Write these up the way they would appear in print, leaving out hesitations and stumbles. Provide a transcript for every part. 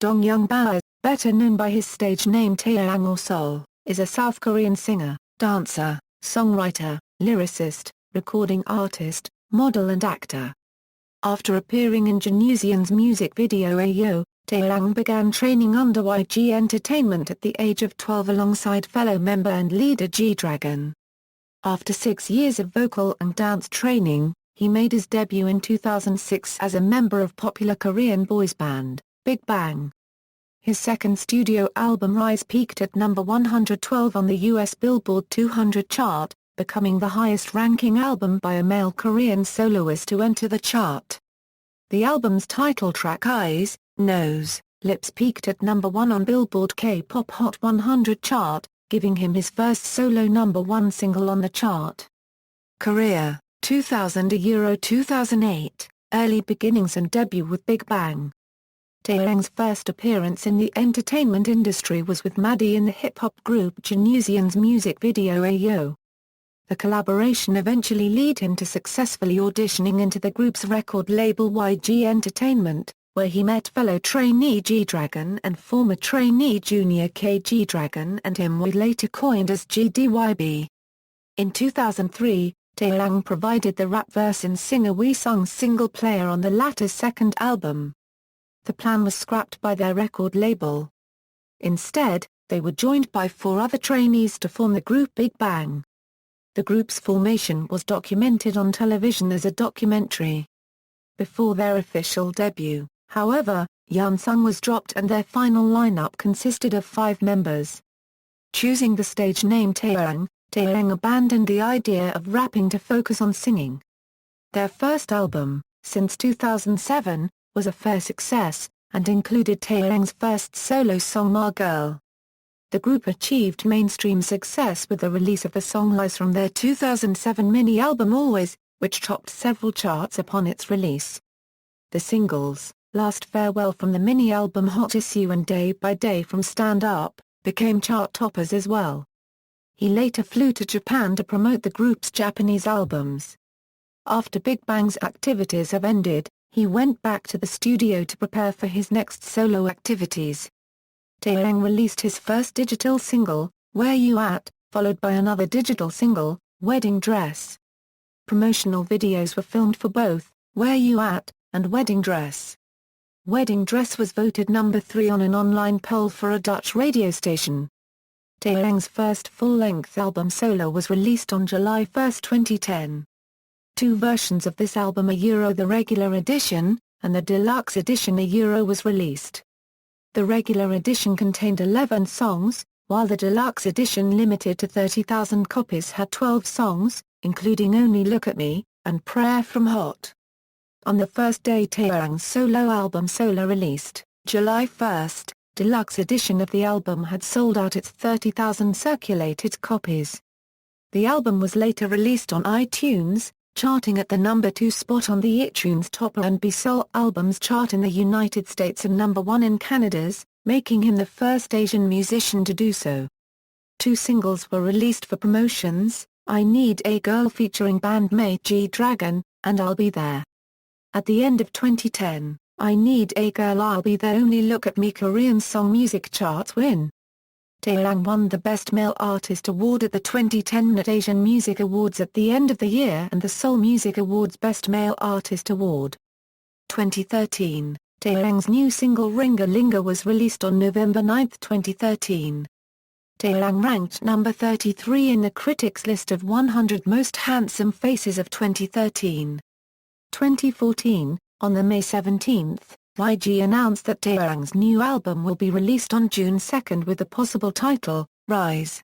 Young-bae, better known by his stage name Taeyang or Sol, is a South Korean singer, dancer, songwriter, lyricist, recording artist, model and actor. After appearing in Jinusean's music video Ayo, Taeyang began training under YG Entertainment at the age of 12 alongside fellow member and leader G-Dragon. After 6 years of vocal and dance training, he made his debut in 2006 as a member of popular Korean boys band, Big Bang. His second studio album Rise peaked at number 112 on the US Billboard 200 chart, becoming the highest-ranking album by a male Korean soloist to enter the chart. The album's title track Eyes, Nose, Lips peaked at number 1 on Billboard K-pop Hot 100 chart, giving him his first solo number 1 single on the chart. Career, 2000 to Euro 2008, early beginnings and debut with Big Bang. Taeyang's first appearance in the entertainment industry was with Maddie in the hip-hop group Jinusean's music video Ayo. The collaboration eventually led him to successfully auditioning into the group's record label YG Entertainment, where he met fellow trainee G-Dragon and former trainee Junior K. G-Dragon and him were later coined as GDYB. In 2003, Taeyang provided the rap verse in Singer We Sung's single player on the latter's second album. The plan was scrapped by their record label. Instead, they were joined by 4 other trainees to form the group Big Bang. The group's formation was documented on television as a documentary. Before their official debut, however, Yeon-sung was dropped and their final lineup consisted of 5 members. Choosing the stage name Taeyang, Taeyang abandoned the idea of rapping to focus on singing. Their first album, since 2007, was a fair success, and included Taeyang's first solo song Ma Girl. The group achieved mainstream success with the release of the song Lies from their 2007 mini-album Always, which topped several charts upon its release. The singles, Last Farewell from the mini-album Hot Issue and Day by Day from Stand Up, became chart toppers as well. He later flew to Japan to promote the group's Japanese albums. After Big Bang's activities have ended, he went back to the studio to prepare for his next solo activities. Taeyang released his first digital single, Where You At, followed by another digital single, Wedding Dress. Promotional videos were filmed for both, Where You At, and Wedding Dress. Wedding Dress was voted number 3 on an online poll for a Dutch radio station. Taeyang's first full-length album Solo was released on July 1, 2010. 2 versions of this album the regular edition, and the deluxe edition was released. The regular edition contained 11 songs, while the deluxe edition limited to 30,000 copies had 12 songs, including Only Look at Me, and Prayer from Hot. On the first day Taeyang's solo album Solo released, July 1, deluxe edition of the album had sold out its 30,000 circulated copies. The album was later released on iTunes, charting at the number 2 spot on the iTunes Top R&B Soul Albums chart in the United States and number 1 in Canada's, making him the first Asian musician to do so. 2 singles were released for promotions, I Need a Girl featuring bandmate G-Dragon, and I'll Be There. At the end of 2010, I Need a Girl I'll Be There Only Look at Me Korean Song Music Charts win. Taeyang won the Best Male Artist Award at the 2010 Net Asian Music Awards at the end of the year and the Seoul Music Awards Best Male Artist Award. 2013, Taeyang's new single Ringa Linga was released on November 9, 2013. Taeyang ranked number 33 in the critics' list of 100 Most Handsome Faces of 2013. 2014, on May 17, YG announced that Taeyang's new album will be released on June 2 with the possible title, Rise.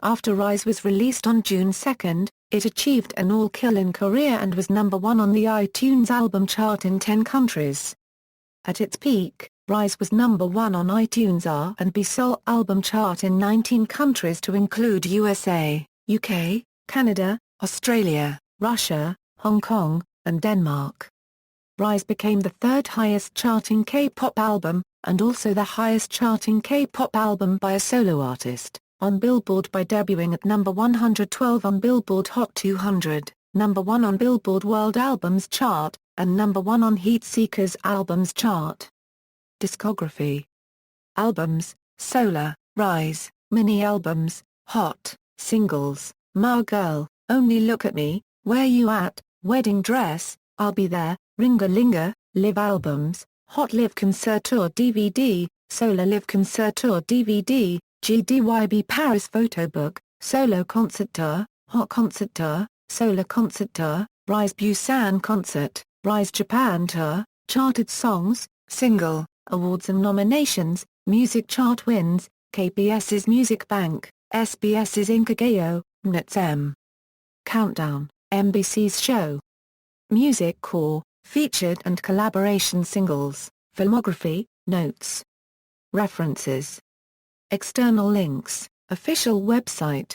After Rise was released on June 2, it achieved an all-kill in Korea and was number 1 on the iTunes album chart in 10 countries. At its peak, Rise was number 1 on iTunes R&B Soul album chart in 19 countries to include USA, UK, Canada, Australia, Russia, Hong Kong, and Denmark. Rise became the 3rd highest charting K-pop album, and also the highest charting K-pop album by a solo artist, on Billboard by debuting at number 112 on Billboard Hot 200, number 1 on Billboard World Albums chart, and number 1 on Heatseeker's Albums chart. Discography. Albums: Solar, Rise, Mini-albums, Hot, Singles, Ma Girl, Only Look at Me, Where You At, Wedding Dress, I'll Be There, Ringa Linga, Live albums, Hot Live Concertour DVD, Solar Live Concertour DVD, GDYB Paris Photobook, Solo Concert Tour, Hot Concert Tour, Solar Concert Tour, Rise Busan Concert, Rise Japan Tour, Charted Songs, Single, Awards and Nominations, Music Chart Wins, KBS's Music Bank, SBS's Inkagayo, NETSM. Countdown, MBC's show. Music Core, featured and collaboration singles, filmography, notes. References. External links, official website.